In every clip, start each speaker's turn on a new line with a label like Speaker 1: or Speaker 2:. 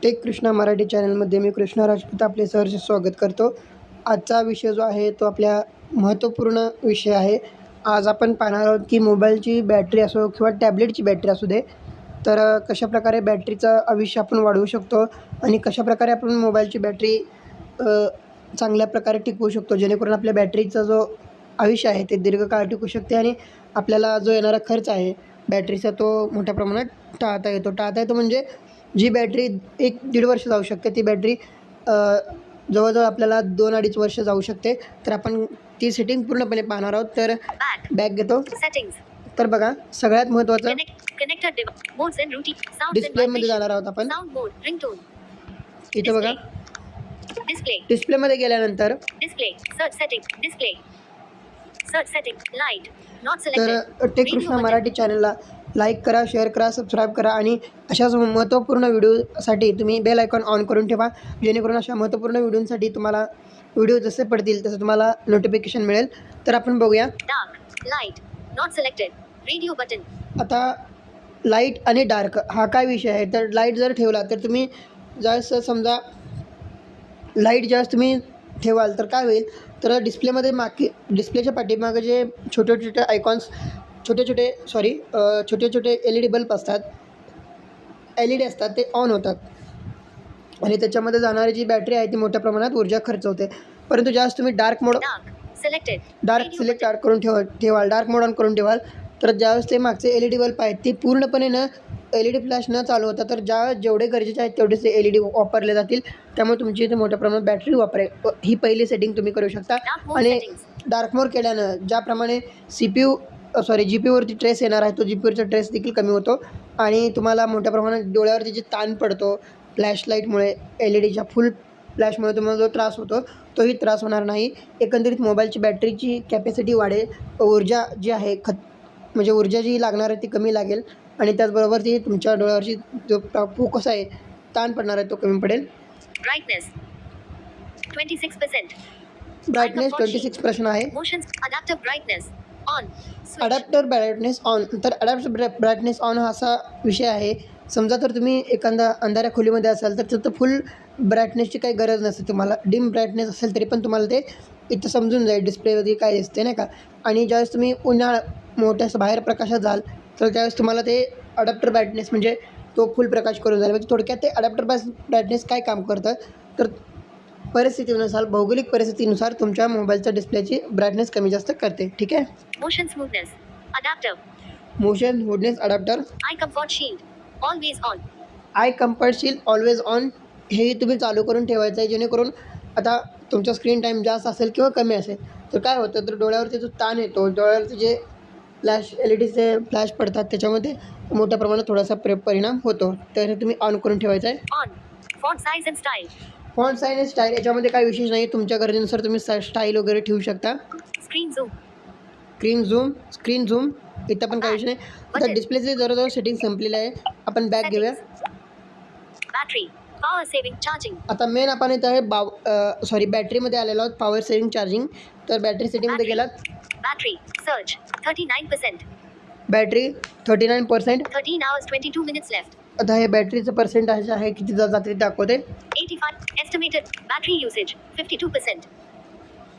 Speaker 1: Take Krishna Marathi चॅनलमध्ये मी कृष्णा राजपूत आपले सहर्ष स्वागत करतो. आजचा विषय जो आहे तो आपल्या महत्त्वपूर्ण विषय आहे. आज आपण पाहणार आहोत की मोबाईलची बॅटरी असो किंवा टॅबलेटची बॅटरी असू दे, तर कशाप्रकारे बॅटरीचं आयुष्य आपण वाढवू शकतो आणि कशाप्रकारे आपण मोबाईलची बॅटरी चांगल्या प्रकारे टिकवू शकतो, जेणेकरून आपल्या बॅटरीचा जो आयुष्य आहे ते दीर्घकाळ टिकू शकते आणि आपल्याला जो येणारा खर्च आहे बॅटरीचा तो मोठ्या प्रमाणात टाळता येतो म्हणजे जी बॅटरी 1-1.5 वर्ष जाऊ शकते ती बॅटरी जवळजवळ आपल्याला 2-2.5 वर्ष जाऊ शकते. तर आपण ती सेटिंग पूर्णपणे पाहणार आहोत. तर बॅक घेतो. तर बघा, सगळ्यात महत्त्वाचं डिस्प्लेमध्ये जाणार आहोत आपण. इथं बघा, डिस्प्लेमध्ये गेल्यानंतर तर टेक कृष्णा मराठी चॅनलला लाईक करा, शेअर करा, सबस्क्राईब करा आणि अशाच महत्त्वपूर्ण व्हिडिओसाठी तुम्ही बेल आयकॉन ऑन करून ठेवा, जेणेकरून अशा महत्त्वपूर्ण व्हिडिओसाठी तुम्हाला व्हिडिओ जसे पडतील तसं तुम्हाला नोटिफिकेशन मिळेल. तर आपण बघूया. आता लाईट आणि डार्क हा काय विषय आहे. तर लाईट जर ठेवला तर तुम्ही ज्यावेळेस समजा लाईट ज्यावेळेस तुम्ही ठेवाल तर काय होईल, तर डिस्प्लेच्या पाठीमागे जे छोटे छोटे LED बल्ब असतात, LED असतात, ते ऑन होतात आणि त्याच्यामध्ये जाणारी जी बॅटरी आहे ती मोठ्या प्रमाणात ऊर्जा खर्च होते. परंतु ज्यावेळेस तुम्ही डार्क मोड ऑन करून ठेवाल तर ज्यावेळेस ते मागचे LED बल्ब आहेत ते पूर्णपणे LED फ्लॅश न चालू होता, तर जेवढे गरजेचे आहेत तेवढेच ते LED वापरले जातील. त्यामुळे तुमची इथे मोठ्या प्रमाणात बॅटरी वापरेल. ही पहिली सेटिंग तुम्ही करू शकता. आणि डार्क मोड केल्यानं ज्याप्रमाणे GPUवरती ट्रेस येणार आहे, तो GPUवरचा ट्रेस देखील कमी होतो आणि तुम्हाला मोठ्या प्रमाणात डोळ्यावरती जे ताण पडतो फ्लॅशलाईटमुळे, LEDच्या फुल फ्लॅशमुळे तुम्हाला जो त्रास होतो तोही त्रास होणार नाही. एकंदरीत मोबाईलची बॅटरीची कॅपॅसिटी वाढेल, ऊर्जा जी आहे म्हणजे ऊर्जा जी लागणार आहे ती कमी लागेल आणि त्याचबरोबर ती तुमच्या डोळ्यावरची जो फोकस आहे, ताण पडणार आहे तो कमी पडेल. ब्राईटनेस 26% आहे. Adapter brightness on. तर अडॅप्टर ब्राईटनेस ऑन हा असा विषय आहे, समजा तर तुम्ही एखाद्या अंधाऱ्या खोलीमध्ये असाल तर तिथं फुल ब्राईटनेसची काही गरज नसते तुम्हाला. डिम ब्राईटनेस असेल तरी पण तुम्हाला ते इथं समजून जाईल डिस्प्लेवरती काय दिसते, नाही का. आणि ज्यावेळेस तुम्ही मोठ्या बाहेर प्रकाशात जाल तर त्यावेळेस तुम्हाला ते अडॅप्टर ब्राईटनेस म्हणजे तो फुल प्रकाश करून जाईल. म्हणजे थोडक्यात ते अडॅप्टर ब्राईटनेस काय काम करतं, तर परिस्थितीनुसार, भौगोलिक परिस्थितीनुसार तुमच्या मोबाईलच्या डिस्प्लेची ब्राईटनेस कमी जास्त करते. ठीक आहे. Motion smoothness adapter. Eye comfort shield always on हे तुम्ही चालू करून ठेवायचं आहे, जेणेकरून आता तुमचा स्क्रीन टाईम जास्त असेल किंवा कमी असेल तर काय होतं, तर डोळ्यावरती जो ताण येतो, डोळ्यावरती जे LEDचे फ्लॅश पडतात त्याच्यामध्ये मोठ्या प्रमाणात थोडासा परिणाम होतो. तर हे तुम्ही ऑन करून ठेवायचं आहे. फॉन्ट साईज आणि स्टाईल याच्यामध्ये काही विशेष नाही, तुमच्या गरजेनुसार तुम्ही स्टाईल वगैरे ठेवू शकता. स्क्रीन झूम इथं पण काही विषय नाही. आता डिस्प्लेचे जवळजवळ सेटिंग संपलेलं आहे. आपण बॅक घेऊया. आता मेन आपण इथं आहे बॅटरीमध्ये आलेलो आहोत, पॉवर सेव्हिंग चार्जिंग. तर बॅटरी सेटिंगमध्ये गेलात, बॅटरी 39%. आता हे बॅटरीचं पर्सेंटेज आहे, किती जाते दाखवते. 52%.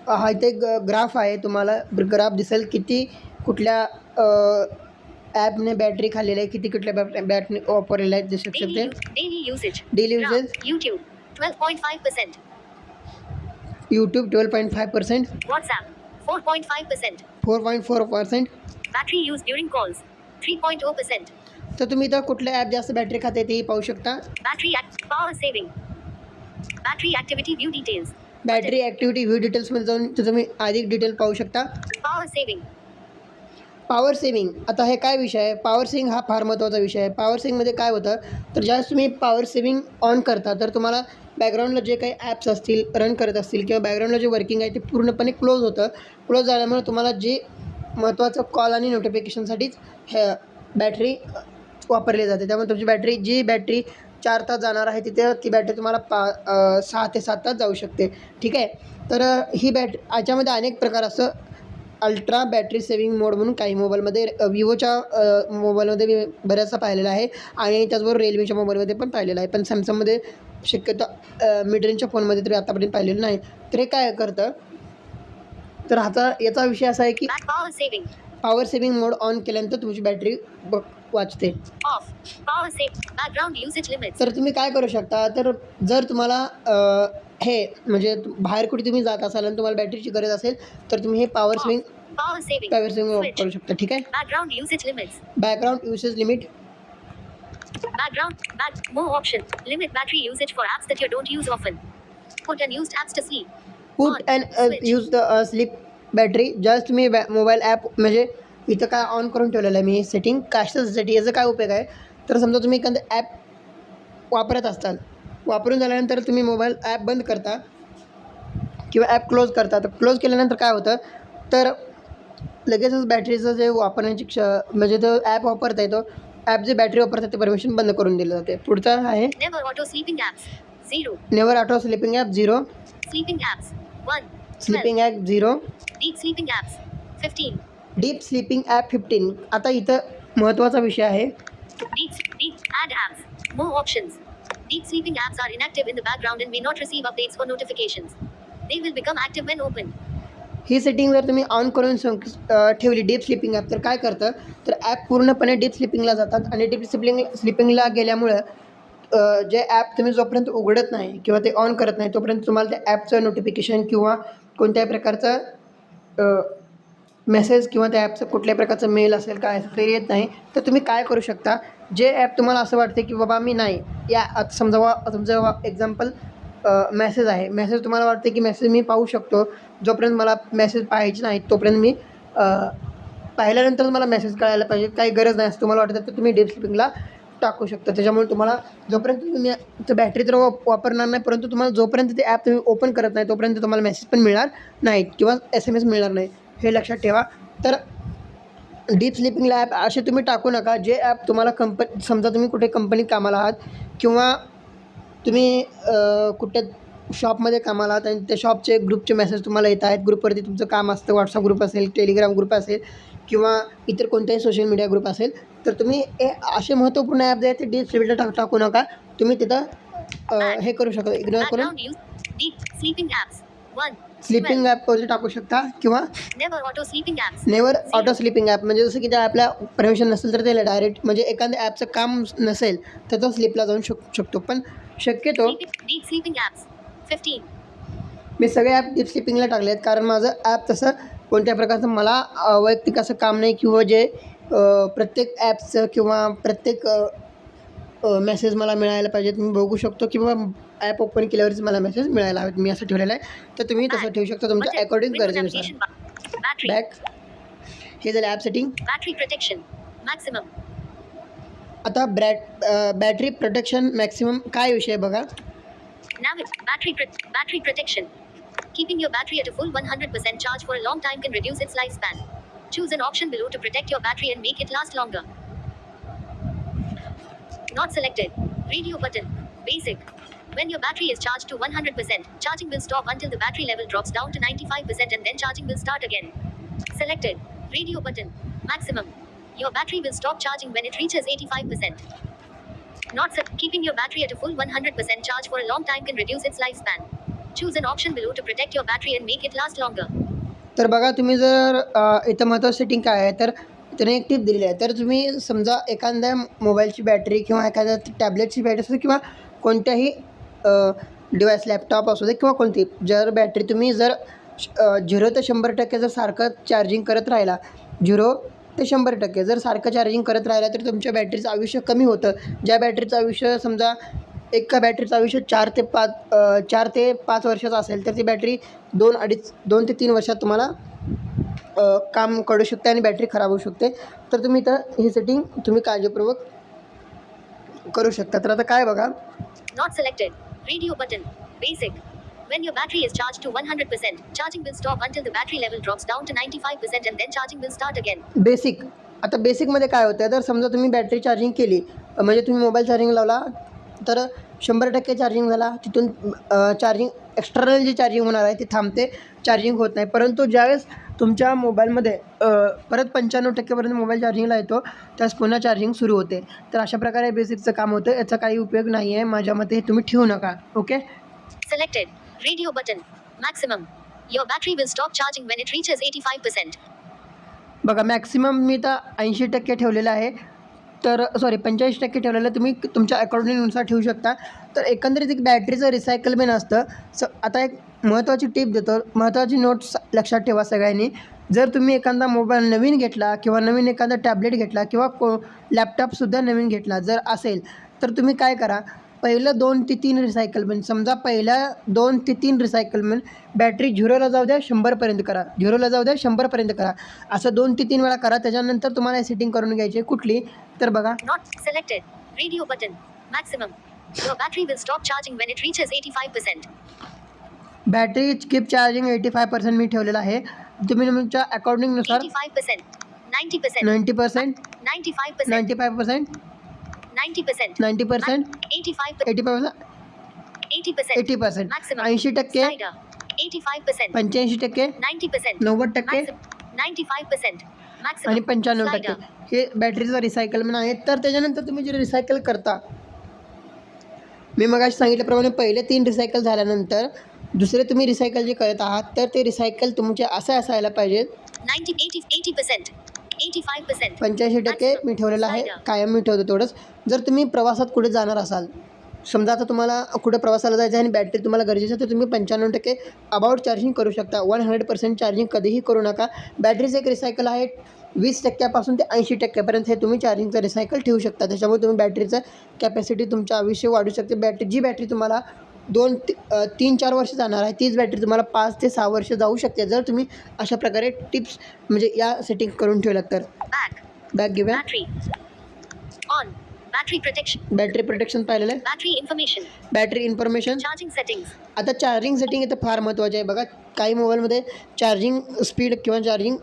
Speaker 1: हा इथे ग्राफ आहे, तुम्हाला ग्राफ दिसेल किती कुठल्या ॲपने बॅटरी खाल्लेली आहे, किती कुठल्या बॅटरी वापरलेल्या आहेत दिसू शकते. Daily uses YouTube 12.5%. WhatsApp 4.4%. Battery use during calls 3.0%. तर तुम्ही इथं कुठल्या ॲप जास्त बॅटरी खाते तेही पाहू शकता. बॅटरी ॲक्टिव्हिटी व्ह्यू डिटेल्समध्ये जाऊन तुम्ही अधिक डिटेल पाहू शकता. पॉवर सेव्हिंग आता हे काय विषय आहे. पॉवर सेव्हिंग हा फार महत्त्वाचा विषय आहे. पॉवर सेव्हिंगमध्ये काय होतं, तर ज्यावेळेस तुम्ही पॉवर सेव्हिंग ऑन करता तर तुम्हाला बॅकग्राऊंडला जे काही ॲप्स असतील रन करत असतील किंवा बॅकग्राऊंडला जे वर्किंग आहे ते पूर्णपणे क्लोज होतं. क्लोज झाल्यामुळे तुम्हाला जे महत्त्वाचं कॉल आणि नोटिफिकेशनसाठीच हे बॅटरी वापरली जाते. त्यामुळे तुमची जी बॅटरी 4 तास जाणार आहे तिथे ती बॅटरी तुम्हाला 6 ते 7 तास जाऊ शकते. ठीक आहे. तर ही याच्यामध्ये अनेक प्रकार असतं. अल्ट्रा बॅटरी सेविंग मोड म्हणून काही मोबाईलमध्ये विवोच्या मोबाईलमध्ये मी बऱ्याचदा पाहिलेलं आहे आणि त्याचबरोबर रिअलमीच्या मोबाईलमध्ये पण पाहिलेलं आहे. पण सॅमसंगमध्ये शक्यतो मिड रेंजच्या फोनमध्ये तरी आतापर्यंत पाहिलेलं नाही. तर हे काय करतं, तर याचा विषय असा आहे की पॉवर सेविंग मोड ऑन केल्यानंतर तुमची बॅटरी वाचते. तर तुम्ही काय करू शकता, तर जर तुम्हाला हे म्हणजे बाहेर कुठे तुम्ही जात असाल आणि तुम्हाला बॅटरीची गरज असेल तर तुम्ही हे पॉवर सेविंग करू शकता. ठीक आहे. Background usage limit.
Speaker 2: More options. Limit battery usage for apps that you don't use often. Put unused apps to sleep.
Speaker 1: Put and use the sleep battery. Just तुम्ही मोबाईल ॲप म्हणजे इथं काय on करून ठेवलेलं आहे मी सेटिंग कशासाठी, याचा काय उपयोग आहे, तर समजा तुम्ही एखादं ॲप वापरत असताल, वापरून झाल्यानंतर तुम्ही मोबाईल ॲप बंद करता किंवा ॲप क्लोज करता. तर क्लोज केल्यानंतर काय होतं, तर लगेचच बॅटरीचं जे वापरण्याची म्हणजे तो ॲप वापरता येतो, ॲप जे बॅटरी वापरतात ते परमिशन बंद करून दिलं जाते. पुढचं आहे
Speaker 2: Never auto sleeping apps. 0.
Speaker 1: Never auto sleeping app 0.
Speaker 2: Sleeping apps. 1.
Speaker 1: Sleeping app 0.
Speaker 2: Deep sleeping apps. 15.
Speaker 1: Deep sleeping app 15. आता इथं महत्त्वाचा विषय आहे.
Speaker 2: Deep add apps. More options. Deep sleeping apps are inactive in the background and may not receive updates or notifications. They will become active when open.
Speaker 1: He setting जर तुम्ही on करून ठेवली deep sleeping app, तर काय करतं, तर app पूर्णपणे deep स्लीपिंगला जातात आणि डीप स्लीपिंगला गेल्यामुळं जे ॲप तुम्ही जोपर्यंत उघडत नाही किंवा ते ऑन करत नाही तोपर्यंत तुम्हाला त्या ॲपचं नोटिफिकेशन किंवा कोणत्याही प्रकारचं मेसेज किंवा त्या ॲपचं कुठल्याही प्रकारचं मेल असेल काय असेल ते येत नाही. तर तुम्ही काय करू शकता, जे ॲप तुम्हाला असं वाटते की बाबा मी नाही या आता समजा एक्झाम्पल मेसेज आहे, मेसेज तुम्हाला वाटते की मेसेज मी पाहू शकतो, जोपर्यंत मला मेसेज पाहायचे नाहीत तोपर्यंत मी पाहिल्यानंतर मला मेसेज कळायला पाहिजे, काही गरज नाही असं तुम्हाला वाटतं तर तुम्ही डीप स्लीपिंगला टाकू शकता. त्याच्यामुळे तुम्हाला जोपर्यंत तुम्ही तर बॅटरी तर वापरणार नाही, परंतु तुम्हाला जोपर्यंत ते ॲप तुम्ही ओपन करत नाही तोपर्यंत तुम्हाला मेसेज पण मिळणार नाहीत किंवा SMS मिळणार नाही, हे लक्षात ठेवा. तर डीप स्लीपिंगला ॲप असे तुम्ही टाकू नका. जे ॲप तुम्हाला समजा तुम्ही कुठे कंपनीत कामाला आहात किंवा तुम्ही कुठे शॉपमध्ये कामाला आहात आणि त्या शॉपचे ग्रुपचे मेसेज तुम्हाला येत आहेत, ग्रुपवरती तुमचं काम असतं, व्हॉट्सअप ग्रुप असेल, टेलिग्राम ग्रुप असेल किंवा इतर कोणत्याही सोशल मीडिया ग्रुप असेल, तर तुम्ही असे महत्त्वपूर्ण ॲप जे आहेत ते डीप स्लीपिंगला टाकू नका. तुम्ही तिथं हे करू शकता, इग्नोर करून स्लीपिंग ॲपवरती टाकू शकता किंवा नेवर ऑटो स्लीपिंग ॲप म्हणजे जसं की त्या ॲपला परमिशन नसेल तर त्याला डायरेक्ट म्हणजे एखाद्या ॲपचं काम नसेल तर तो स्लीपला जाऊन शकतो. पण शक्यतो मी सगळे ॲप डीप स्लीपिंगला टाकले आहेत, कारण माझं ॲप तसं कोणत्या प्रकारचं मला वैयक्तिक असं काम नाही किंवा जे प्रत्येक ॲपचं किंवा प्रत्येक मेसेज मला मिळायला पाहिजेत. मी बघू शकतो की बाबा ॲप ओपन केल्यावरच मला मेसेज मिळायला हवेत, मी असं ठेवलेलं आहे. तर तुम्ही तसं ठेवू शकता तुमच्या अकॉर्डिंग गरजेनुसार. बॅक हे झालं ॲप सेटिंग. आता बॅटरी प्रोटेक्शन मॅक्सिमम काय विषय बघा.
Speaker 2: Battery protection. Keeping your battery at a full 100% charge for a long time can reduce its lifespan. Choose an option below to protect your battery and make it last longer. Not selected. Radio button. Basic. When your battery is charged to 100%, charging will stop until the battery level drops down to 95% and then charging will start again. Selected. Radio button. Maximum. Your battery will stop charging when it reaches 85%. Not set. Keeping your battery at a full 100% charge for a long time can reduce its lifespan. Choose an option below to protect your battery and make it last longer.
Speaker 1: तर बघा तुम्ही जर इथं महत्त्वाचं setting काय आहे, तर त्याने एक टिप दिलेली आहे. तर तुम्ही समजा एखाद्या मोबाईलची बॅटरी किंवा एखाद्या टॅबलेटची बॅटरी असू किंवा कोणत्याही डिव्हाइस लॅपटॉप असू दे किंवा कोणती जर बॅटरी तुम्ही जर 0 ते 100% जर सारखं चार्जिंग करत राहिला, 0 ते 100% जर सारखं चार्जिंग करत राहिला तर तुमच्या बॅटरीचं आयुष्य कमी होतं. ज्या बॅटरीचं आयुष्य समजा एका बॅटरीचं आयुष्य 4 ते 5 वर्षाचं असेल तर ती बॅटरी 2 ते 3 वर्षात तुम्हाला काम करू शकते आणि बॅटरी खराब होऊ शकते. तर तुम्ही इथं ही सेटिंग तुम्ही काळजीपूर्वक करू शकता. तर आता काय बघा.
Speaker 2: Not selected. Radio button. Basic. When your battery is charged to 100%, charging will stop until the battery level drops down to 95% and then charging will start again.
Speaker 1: Basic. आता बेसिकमध्ये काय होतं, तर समजा तुम्ही बॅटरी चार्जिंग केली म्हणजे तुम्ही मोबाईल चार्जिंग लावला तर 100% चार्जिंग झाला, तिथून चार्जिंग एक्स्टर्नल जी चार्जिंग होणार आहे ती थांबते, चार्जिंग होत नाही. परंतु ज्यावेळेस तुमच्या मोबाईलमध्ये परत 95% मोबाईल चार्जिंगला येतो, त्यास पुन्हा चार्जिंग सुरू होते. तर अशा प्रकारे बेसिकचं काम होतं. याचा काही उपयोग नाही आहे माझ्या मते, हे तुम्ही ठेवू नका. Okay.
Speaker 2: Selected. Radio button. Maximum. Your battery will stop charging when it reaches 85%.
Speaker 1: बघा मॅक्सिमम मी तर 80% ठेवलेलं आहे. तर सॉरी 85% ठेवलेलं आहे. तुम्ही तुमच्या अकॉर्डिंगनुसार ठेवू शकता. तर एकंदरीत एक बॅटरीचं रिसायकलमेंट असतं. आता एक महत्त्वाची टिप देतो, महत्त्वाची नोट्स लक्षात ठेवा सगळ्यांनी. जर तुम्ही एखादा मोबाईल नवीन घेतला किंवा नवीन एखादा टॅबलेट घेतला किंवा लॅपटॉपसुद्धा नवीन घेतला जर असेल, तर तुम्ही काय करा, पहिलं 2 ते 3 रिसायकलमेंट, समजा पहिल्या 2 ते 3 रिसायकलमेंट बॅटरी 0ला जाऊ द्या, 100पर्यंत करा, 0ला जाऊ द्या, 100पर्यंत करा. असं 2 ते 3 वेळा करा. त्याच्यानंतर तुम्हाला सेटिंग करून घ्यायची आहे कुठली, तर बघा
Speaker 2: Not selected. Radio button. Maximum. Your battery will stop charging when it reaches 85%.
Speaker 1: Battery keep charging 85% मी ठेवलेलं आहे. तुम्ही तुमच्या अकॉर्डिंगनुसार
Speaker 2: 85%. 90%.
Speaker 1: 90%,
Speaker 2: 95%.
Speaker 1: 95%,
Speaker 2: 90%.
Speaker 1: 90%,
Speaker 2: 85%.
Speaker 1: 80%,
Speaker 2: 80%.
Speaker 1: 80%,
Speaker 2: Maximum.
Speaker 1: 80%,
Speaker 2: Slider. 85%.
Speaker 1: 85%,
Speaker 2: 90%.
Speaker 1: 90%,
Speaker 2: 95%. Maximum.
Speaker 1: आणि 95%.
Speaker 2: Slider.
Speaker 1: हे बॅटरीचं रिसायकलमेंट आहे. तर त्याच्यानंतर तुम्ही जे रिसायकल करता, मी मगाशी सांगितल्याप्रमाणे पहिले 3 रिसायकल झाल्यानंतर दुसरे तुम्ही रिसायकल जे करत आहात, तर ते रिसायकल तुमचे असं असायला पाहिजे.
Speaker 2: 90, 80%. 85%.
Speaker 1: 85% मी ठेवलेलं आहे, कायम मी ठेवतो तेवढंच. जर तुम्ही प्रवासात कुठे जाणार असाल, समजा आता तुम्हाला कुठे प्रवासाला जायचं आहे आणि बॅटरी तुम्हाला गरजेची आहे, तर तुम्ही 95% अबाउट चार्जिंग करू शकता. 100% चार्जिंग कधीही करू नका. बॅटरीचं एक रिसायकल आहे 20% ते 80% हे तुम्ही चार्जिंगचं रिसायकल ठेवू शकता. त्याच्यामुळे तुम्ही बॅटरीचं कॅपॅसिटी तुमच्या आयुष्य वाढू शकते. जी बॅटरी तुम्हाला 3-4 वर्ष जाणार आहे, तीच बॅटरी तुम्हाला 5 ते 6 वर्ष जाऊ शकते, जर तुम्ही अशा प्रकारे टिप्स म्हणजे या सेटिंग करून ठेवल्यात तर. बॅक घेऊया.
Speaker 2: Battery. On. Battery protection.
Speaker 1: Battery protection पाहिलेलं आहे.
Speaker 2: Battery information.
Speaker 1: Battery information.
Speaker 2: Charging settings.
Speaker 1: आता चार्जिंग सेटिंग इथं फार महत्त्वाचे आहे. बघा काही मोबाईलमध्ये चार्जिंग स्पीड किंवा चार्जिंग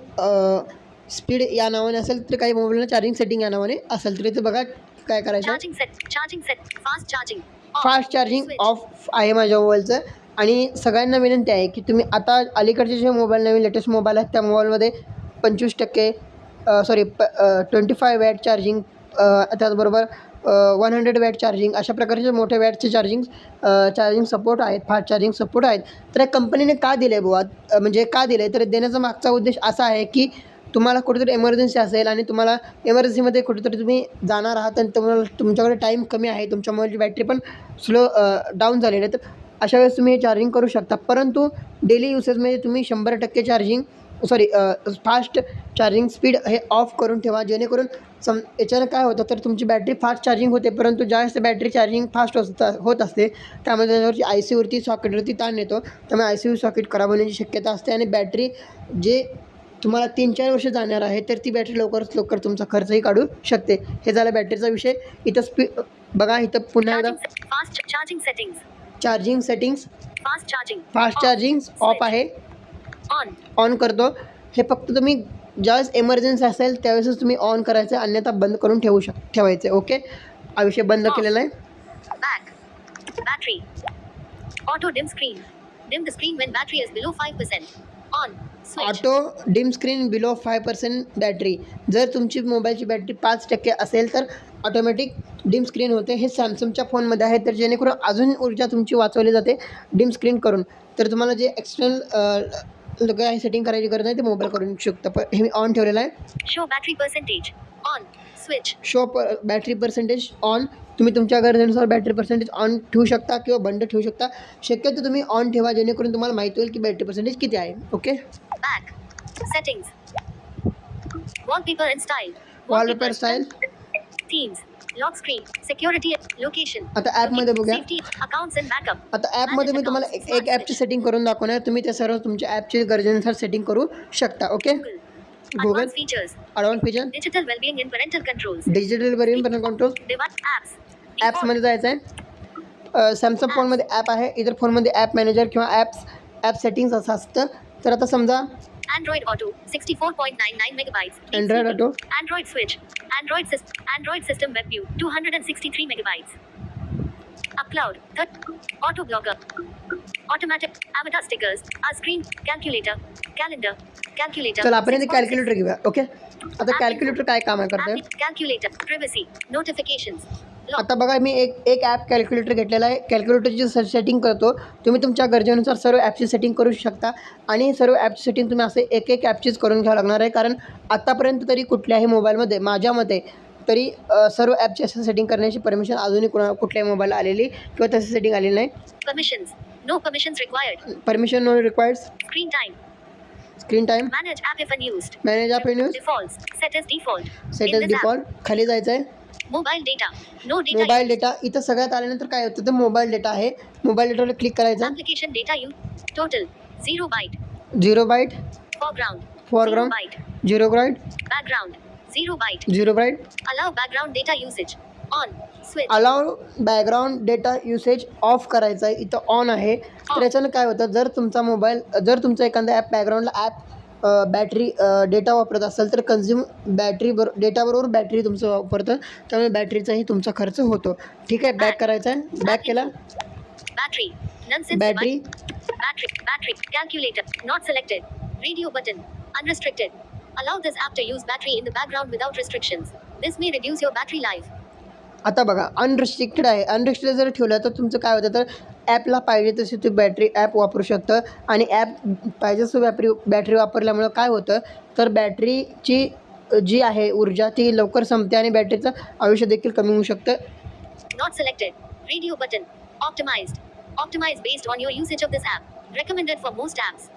Speaker 1: स्पीड या नावाने असेल, तर काही मोबाईलला चार्जिंग सेटिंग या नावाने असेल. तर इथे बघा काय करायचं.
Speaker 2: Charging set. Charging set. Fast charging. Off.
Speaker 1: Fast charging
Speaker 2: Switch.
Speaker 1: Of आहे माझ्या मोबाईलचं. आणि सगळ्यांना विनंती आहे की तुम्ही आता अलीकडचे जे मोबाईल नवीन लेटेस्ट मोबाईल आहेत त्या मोबाईलमध्ये 25% 25 वॅट चार्जिंग, त्याचबरोबर 100 वॅट चार्जिंग, अशा प्रकारचे मोठ्या वॅटचे चार्जिंग सपोर्ट आहेत, फास्ट चार्जिंग सपोर्ट आहेत. तर कंपनीने का दिलं आहे बुवा, म्हणजे का दिलं आहे, तर देण्याचा मागचा उद्देश असा आहे की तुम्हाला कुठेतरी एमर्जन्सी असेल आणि तुम्हाला एमर्जन्सीमध्ये कुठेतरी तुम्ही जाणार आहात आणि तुमच्याकडे टाईम कमी आहे, तुमच्या मोबाईलची बॅटरी पण स्लो डाऊन झालेली आहे, तर अशा वेळेस तुम्ही हे चार्जिंग करू शकता. परंतु डेली युसेजमध्ये तुम्ही 100% चार्जिंग फास्ट चार्जिंग स्पीड हे ऑफ करून ठेवा, जेणेकरून याच्यानं काय होतं, तर तुमची बॅटरी फास्ट चार्जिंग होते, परंतु ज्यावेळेस बॅटरी चार्जिंग फास्ट होत असते त्यामुळे त्याच्यावरची IC सॉकेटवरती ताण येतो. त्यामुळे IC यू खराब होण्याची शक्यता असते आणि बॅटरी जे तुम्हाला 3-4 वर्ष जाणार आहे, तर ती बॅटरी लवकरात लवकर तुमचा खर्चही काढू शकते. हे झालं बॅटरीचा विषय. इथं बघा, इथं पुन्हा एकदा
Speaker 2: Fast charging settings.
Speaker 1: Charging settings.
Speaker 2: Fast charging.
Speaker 1: Fast charging of आहे,
Speaker 2: On.
Speaker 1: ऑन करतो. हे फक्त तुम्ही ज्यावेळेस एमर्जन्सी असेल त्यावेळेसच तुम्ही ऑन करायचं, अन्यथा बंद करून ठेवायचं. ओके, हा विषय बंद केलेला आहे.
Speaker 2: Back. Battery. Auto dim screen. Dim the screen when battery is below 5%. On. Switch.
Speaker 1: Auto dim screen below 5% battery. जर तुमची मोबाईलची बॅटरी 5% असेल तर ऑटोमॅटिक डिम स्क्रीन होते. हे सॅमसंगच्या फोनमध्ये आहे, तर जेणेकरून अजून ऊर्जा तुमची वाचवली जाते डिम स्क्रीन करून. तर तुम्हाला जे एक्सटर्नल काही सेटिंग करायची गरज नाही, ते मोबाईल करून शकता. पण हे मी ऑन ठेवलेलं आहे.
Speaker 2: Show battery percentage. On. Switch.
Speaker 1: Show battery percentage on. तुम्ही तुमच्या गरजेनुसार बॅटरी पर्सेंटेज ऑन ठेवू शकता किंवा बंद ठेवू शकता. शक्यतो तुम्ही ऑन ठेवा, जेणेकरून तुम्हाला माहिती होईल की बॅटरी पर्सेंटेज किती आहे. Okay.
Speaker 2: Back. Settings. Wallpaper and style.
Speaker 1: Wallpaper style.
Speaker 2: Themes. Lock screen. Security. Location.
Speaker 1: आता ॲपमध्ये बघूया.
Speaker 2: Safety. Accounts and backup.
Speaker 1: आता ॲपमध्ये मी तुम्हाला एक ॲपची सेटिंग करून दाखवणार. तुम्ही त्या सर्व तुमच्या ॲपची गरजेनुसार सेटिंग करू शकता. Okay. Google.
Speaker 2: Advanced features.
Speaker 1: Advance feature.
Speaker 2: Digital well-being and parental controls.
Speaker 1: Digital variant control.
Speaker 2: Device apps.
Speaker 1: ॲप्समध्ये जायचं आहे. सॅमसंग फोनमध्ये ॲप आहे, इतर फोनमध्ये ॲप मॅनेजर किंवा ॲप सेटिंग्स असं असतं. तर आता समजा
Speaker 2: Android Auto 64.99 megabytes.
Speaker 1: Android Auto.
Speaker 2: Android Switch. Android System Web View 263 megabytes. Upload. Auto Blogger. Automatic. Avatar stickers. Our screen. Calculator. Calendar. Calculator.
Speaker 1: चला आपण इथे
Speaker 2: 6.6.
Speaker 1: कॅल्क्युलेटर घेऊया. ओके, आता कॅल्क्युलेटर काय काम करतं?
Speaker 2: Calculator. Privacy. Notifications. Lock.
Speaker 1: आता बघा मी एक ॲप कॅल्क्युलेटर घेतलेला आहे. कॅल्क्युलेटरची सेटिंग करतो. तुम्ही तुमच्या गरजेनुसार सर्व ॲपची सेटिंग करू शकता आणि सर्व ॲपची सेटिंग तुम्ही असे एक ॲपचीच करून घ्यावं लागणार आहे. कारण आत्तापर्यंत तरी कुठल्याही मोबाईलमध्ये माझ्या मते तरी सर्व ॲपची असं सेटिंग करण्याची परमिशन अजूनही कुठल्याही मोबाईलला आलेली किंवा तशी सेटिंग आलेली नाही.
Speaker 2: Permissions. No permissions required.
Speaker 1: Permission no required.
Speaker 2: Screen time.
Speaker 1: Screen time.
Speaker 2: Manage app if unused.
Speaker 1: Manage app news.
Speaker 2: Defaults. Set as default.
Speaker 1: Set
Speaker 2: In
Speaker 1: as
Speaker 2: this app.
Speaker 1: Default. खाली जायचं आहे.
Speaker 2: Mobile data. No data.
Speaker 1: Mobile data. इथं सगळ्यात आल्यानंतर काय होतं तर mobile data आहे. मोबाईल डेटावर क्लिक करायचं.
Speaker 2: Application data use. Total. 0 byte.
Speaker 1: 0 byte.
Speaker 2: Foreground.
Speaker 1: Foreground.
Speaker 2: 0 byte.
Speaker 1: 0 byte.
Speaker 2: Background. 0 byte.
Speaker 1: 0 byte.
Speaker 2: Allow background data usage. On. Switch.
Speaker 1: Allow background data usage of करायचा आहे. इथं ऑन आहे. तर याच्यानं काय होतं जर तुमचा एखादा ॲप बॅकग्राऊंडला ॲप बॅटरी डेटा वापरत असेल तर कन्झ्युम डेटाबरोबर बॅटरी तुमचं वापरतं, त्यामुळे बॅटरीचाही तुमचा खर्च होतो. ठीक आहे, बॅक करायचा आहे. बॅक केला.
Speaker 2: Battery. None since
Speaker 1: battery.
Speaker 2: Battery. Calculator. Not selected. Radio button. Unrestricted. Allow this app to use battery in the background without restrictions. This may reduce your battery life.
Speaker 1: आता बघा अनरिस्ट्रिक्टेड आहे. Unrestricted जर ठेवलं तर तुमचं काय होतं तर ॲपला पाहिजे तशी तुम्ही बॅटरी ॲप वापरू शकतं आणि ॲप पाहिजे तशी बॅटरी वापरल्यामुळं काय होतं तर बॅटरीची जी आहे ऊर्जा ती लवकर संपते आणि बॅटरीचं आयुष्य देखील कमी होऊ शकतं.
Speaker 2: Not selected. Radio button. Optimized. Optimized based on your usage of this app. Recommended for most apps.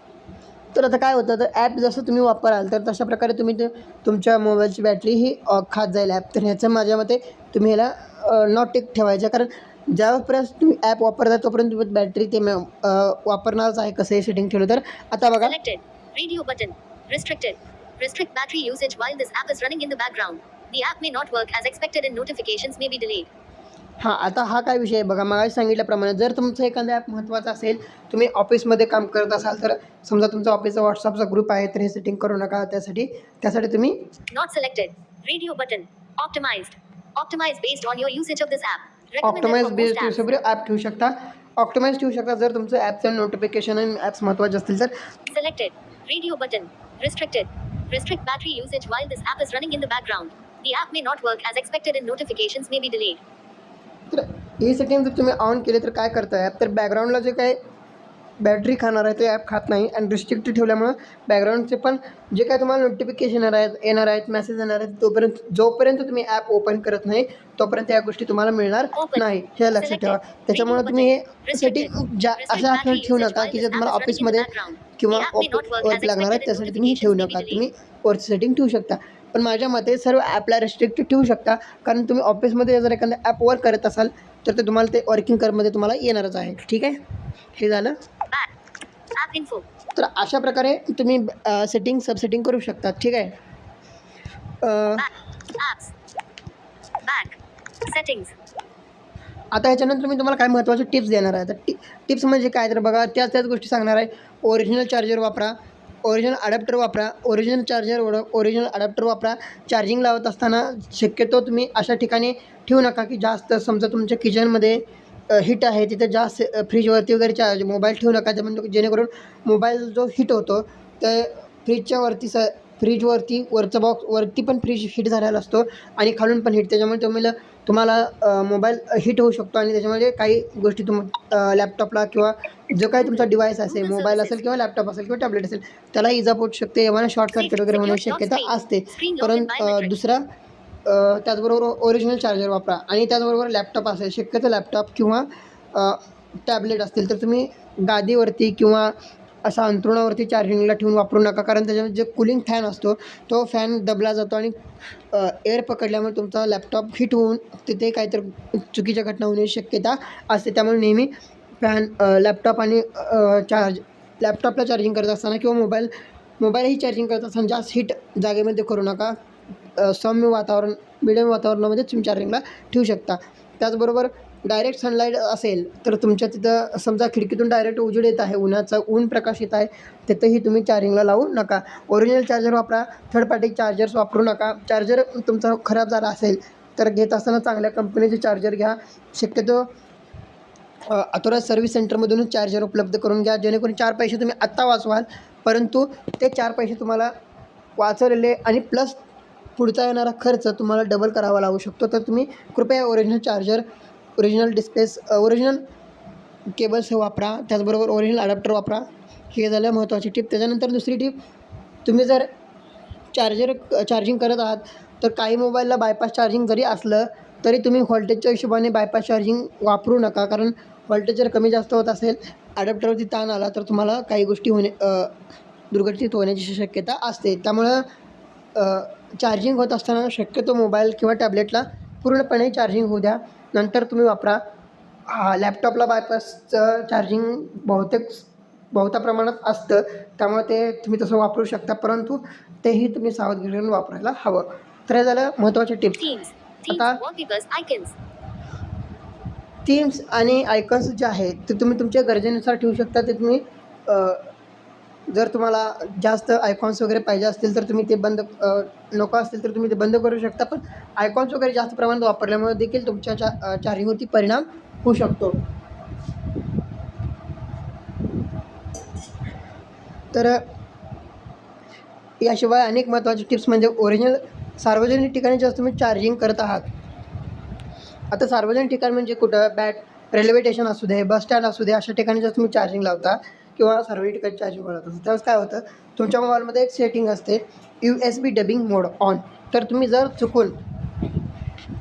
Speaker 1: तर आता काय होतं तर ॲप जसं तुम्ही वापराल तर तशा प्रकारे तुम्ही तुमच्या मोबाईलची बॅटरी ही खात जाईल ॲप. तर ह्याचं माझ्या मते तुम्ही ह्याला नॉट टिक ठेवायचं, कारण ज्यावेळेस तुम्ही ॲप वापरता तोपर्यंत तुम्ही बॅटरी ते वापरणारच आहे कसंही सेटिंग ठेवलं तर. आता बघा
Speaker 2: Selected. Radio button. Restricted. Restrict battery usage while this app is running in the background. The app may not work as expected and notifications may be delayed.
Speaker 1: हां, आता हा काय विषय आहे बघा, मगाशी सांगितल्याप्रमाणे जर तुमचं एखादा ॲप महत्त्वाचं असेल, तुम्ही ऑफिसमध्ये काम करत असाल तर समजा तुमचा ऑफिसचा व्हॉट्सअपचा ग्रुप आहे तर हे सेटिंग करू नका. त्यासाठी तुम्ही
Speaker 2: Not selected. Radio button. Optimized. Optimized based on your usage of this app. Recommended
Speaker 1: optimise
Speaker 2: for
Speaker 1: based
Speaker 2: most apps.
Speaker 1: Usable app ठेवू शकता. ऑप्टिमाइज ठेवू शकता जर तुमचं ॲपचं नोटिफिकेशन आणि ॲप्स महत्त्वाचे असतील तर.
Speaker 2: Selected. Radio button. Restricted. Restrict battery usage while this app is running in the background. The app may not work as expected and notifications may be delayed.
Speaker 1: तर ही सेटिंग जर तुम्ही ऑन केली तर काय करतं ॲप तर बॅकग्राऊंडला जे काय बॅटरी खाणार आहे ते ॲप खात नाही आणि रिस्ट्रिक्टेड ठेवल्यामुळं बॅकग्राऊंडचे पण जे काय तुम्हाला नोटिफिकेशन येणार आहेत मेसेज येणार आहेत जोपर्यंत तुम्ही ॲप ओपन करत नाही तोपर्यंत या गोष्टी तुम्हाला मिळणार नाही, हे लक्षात ठेवा. त्याच्यामुळे तुम्ही हे सेटिंग अशा ॲपला ठेवू नका की जे तुम्हाला ऑफिसमध्ये किंवा वर्क लागणार आहे त्यासाठी तुम्ही हे ठेवू नका. तुम्ही वरची सेटिंग ठेवू शकता, पण माझ्या मते सर्व ॲपला रिस्ट्रिक्टेड ठेवू शकता, कारण तुम्ही ऑफिसमध्ये जर एखाद्या ॲप वर्क करत असाल तर ते तुम्हाला ते वर्किंग करमध्ये तुम्हाला येणारच आहे. ठीक आहे, हे झालं.
Speaker 2: App info.
Speaker 1: तर अशा प्रकारे तुम्ही सब सेटिंग करू शकता. ठीक आहे.
Speaker 2: Apps. Back. Settings.
Speaker 1: आता ह्याच्यानंतर मी तुम्हाला काय महत्त्वाचे टिप्स देणार आहे. तर टिप्स म्हणजे काय तर बघा त्याच गोष्टी सांगणार आहे. ओरिजिनल चार्जर वापरा, ओरिजिनल अडॅप्टर वापरा, ओरिजिनल अडॅप्टर वापरा. चार्जिंग लावत असताना शक्यतो तुम्ही अशा ठिकाणी ठेवू नका की जास्त समजा तुमच्या किचनमध्ये हीट आहे तिथे जास्त फ्रीजवरती वगैरे मोबाईल ठेवू नका, जेणेकरून मोबाईल जो हीट होतो तर फ्रीजवरती वरचा बॉक्स वरती पण फ्रीज हीट झालेला असतो आणि खालून पण हीट, त्याच्यामुळे तुम्हाला मोबाईल हीट होऊ शकतो आणि त्याच्यामध्ये काही गोष्टी लॅपटॉपला किंवा जो काही तुमचा डिव्हाइस असेल, मोबाईल असेल किंवा लॅपटॉप असेल किंवा टॅबलेट असेल त्याला इजा पोहोचू शकते, एव्हाना शॉर्ट सर्किट वगैरे होण्याची शक्यता असते. परंतु दुसरा त्याचबरोबर ओरिजिनल चार्जर वापरा आणि त्याचबरोबर लॅपटॉप असेल, शक्यतो लॅपटॉप किंवा टॅबलेट असतील तर तुम्ही गादीवरती किंवा असा अंथरुणावरती चार्जिंगला ठेवून वापरू नका, कारण त्याच्यामध्ये जे कूलिंग फॅन असतो तो फॅन दबला जातो आणि एअर पकडल्यामुळे तुमचा लॅपटॉप हीट होऊन तिथे काहीतरी चुकीच्या घटना होण्याची शक्यता असते. त्यामुळे नेहमी फॅन लॅपटॉपला चार्जिंग करत असताना किंवा मोबाईलही चार्जिंग करत असताना जास्त हीट जागेमध्ये करू नका. सौम्य वातावरण, मिडियम वातावरणामध्ये तुम्ही चार्जिंगला ठेवू शकता. त्याचबरोबर डायरेक्ट सनलाईट असेल तर तुमच्या तिथं समजा खिडकीतून डायरेक्ट उजेड येत आहे, ऊन प्रकाश येत आहे, तिथंही तुम्ही चार्जिंगला लावू नका. ओरिजिनल चार्जर वापरा, थर्ड पार्टी चार्जर्स वापरू नका. चार्जर तुमचा खराब झाला असेल तर घेत असताना चांगल्या कंपनीचे चार्जर घ्या. शक्यतो अथोराइज सर्व्हिस सेंटरमधूनच चार्जर उपलब्ध करून घ्या, जेणेकरून 4 पैसे तुम्ही आत्ता वाचवाल, परंतु ते 4 पैसे तुम्हाला वाचवलेले आणि प्लस पुढचा येणारा खर्च तुम्हाला डबल करावा लागू शकतो. तर तुम्ही कृपया original charger, original displace, original cables वापरा, त्याचबरोबर ओरिजिनल अडॅप्टर वापरा. हे झालं महत्त्वाची टिप. त्याच्यानंतर दुसरी टिप, तुम्ही जर चार्जिंग करत आहात, तर काही मोबाईलला बायपास चार्जिंग जरी असलं तरी तुम्ही व्होल्टेजच्या हिशोबाने बायपास चार्जिंग वापरू नका, कारण व्होल्टेज जर कमी जास्त होत असेल, अडॅप्टरवरती ताण आला तर तुम्हाला काही गोष्टी दुर्घटित होण्याची शक्यता असते. त्यामुळं चार्जिंग होत असताना शक्यतो मोबाईल किंवा टॅबलेटला पूर्णपणे चार्जिंग होऊ द्या, नंतर तुम्ही वापरा. लॅपटॉपला बायपासचं चार्जिंग बहुता प्रमाणात असतं, त्यामुळे ते तुम्ही तसं वापरू शकता, परंतु तेही तुम्ही सावधगिरीने वापरायला हवं. तर हे झालं महत्त्वाचे टिप्स.
Speaker 2: Themes,
Speaker 1: आता
Speaker 2: wallpapers, icons.
Speaker 1: थीम्स आणि आयकॉन्स जे आहेत ते तुम्ही तुमच्या गरजेनुसार ठेवू शकता. ते तुम्ही जर तुम्हाला जास्त आयकॉन्स वगैरे पाहिजे असतील तर तुम्ही ते नको असतील तर तुम्ही ते बंद करू शकता. पण आयकॉन्स वगैरे जास्त प्रमाणात वापरल्यामुळे देखील तुमच्या चार्जिंगवरती परिणाम होऊ शकतो. तर याशिवाय अनेक महत्त्वाचे टिप्स म्हणजे सार्वजनिक ठिकाणी जर तुम्ही चार्जिंग करत आहात. आता सार्वजनिक ठिकाण म्हणजे कुठं, रेल्वे स्टेशन असू दे, बस स्टँड असू दे, अशा ठिकाणी जर तुम्ही चार्जिंग लावता किंवा सार्वजनिक ठिकाणी चार्जिंग करत असता, त्यावेळेस काय होतं, तुमच्या मोबाईलमध्ये एक सेटिंग असते USB डबिंग मोड ऑन. तर तुम्ही जर चुकून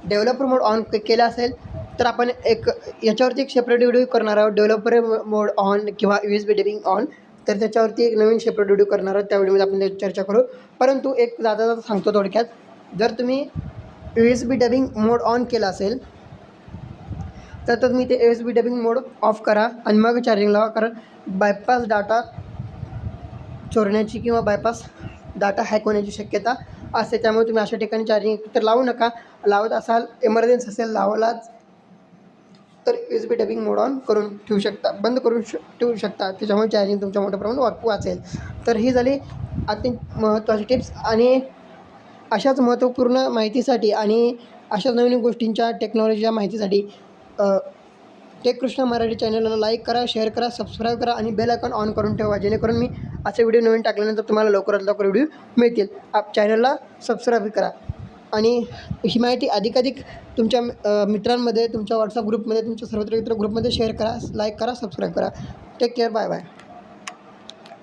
Speaker 1: डेव्हलपर मोड ऑन केला असेल तर आपण याच्यावरती एक सेपरेट व्हिडिओ करणार आहोत, डेव्हलपर मोड ऑन किंवा USB डबिंग ऑन. तर त्याच्यावरती एक नवीन सेपरेट व्हिडिओ करणार आहोत, त्या व्हिडिओमध्ये आपण त्याची चर्चा करू. परंतु एक जाता सांगतो थोडक्यात, जर तुम्ही USB डबिंग मोड ऑन केला असेल तर तुम्ही ते USB डबिंग मोड ऑफ करा आणि मग चार्जिंग लावा, कारण बायपास डाटा चोरण्याची किंवा बायपास डाटा हॅक होण्याची शक्यता असते. त्यामुळे तुम्ही अशा ठिकाणी चार्जिंग तर लावू नका. लावत असाल, इमर्जन्सी असेल, लावलाच तर USB डबिंग मोड ऑन करून ठेवू शकता, बंद करून ठेवू शकता. त्याच्यामुळे चार्जिंग तुमच्या मोठ्या प्रमाणात वाचेल. तर ही झाली अत्यंत महत्त्वाची टिप्स. आणि अशाच महत्त्वपूर्ण माहितीसाठी आणि अशाच नवीन गोष्टींच्या टेक्नॉलॉजीच्या माहितीसाठी टेक कृष्णा मराठी चॅनलला लाईक करा, शेअर करा, सबस्क्राईब करा आणि बेल आयकॉन ऑन करून ठेवा, जेणेकरून मी असे व्हिडिओ नवीन टाकल्यानंतर तुम्हाला लवकरात लवकर व्हिडिओ मिळतील. चॅनलला सबस्क्राईब करा आणि ही माहिती अधिकाधिक तुमच्या मित्रांमध्ये, तुमच्या व्हॉट्सअप ग्रुपमध्ये, तुमच्या सर्वत्र ग्रुपमध्ये शेअर करा, लाईक करा, सबस्क्राईब करा. Take care, bye bye.